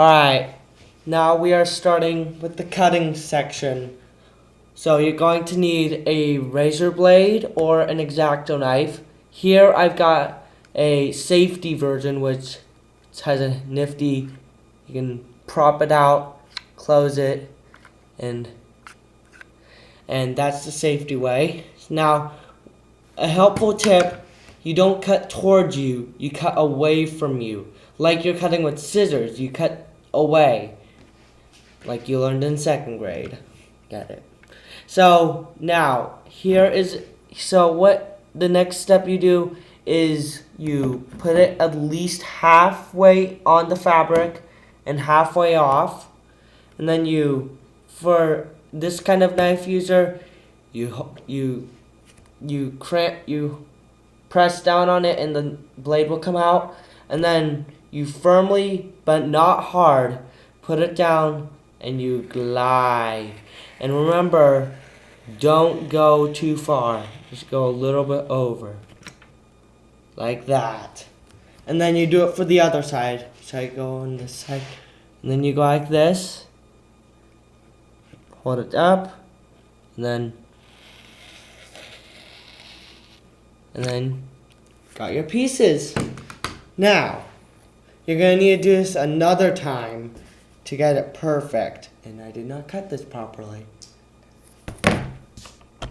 Alright, now we are starting with the cutting section. So you're going to need a razor blade or an X-Acto knife. Here I've got a safety version which has a nifty, you can prop it out, close it, and that's the safety way. Now, a helpful tip, you don't cut towards you, you cut away from you. Like you're cutting with scissors, you cut away. Like you learned in 2nd grade. Get it? So now, what the next step you do is you put it at least halfway on the fabric and halfway off. And then for this kind of knife user, you press down on it and the blade will come out. And then you firmly, but not hard, put it down and you glide. And remember, don't go too far. Just go a little bit over. Like that. And then you do it for the other side. So I go on this side. And then you go like this. Hold it up. And then got your pieces. Now, you're going to need to do this another time to get it perfect. And I did not cut this properly.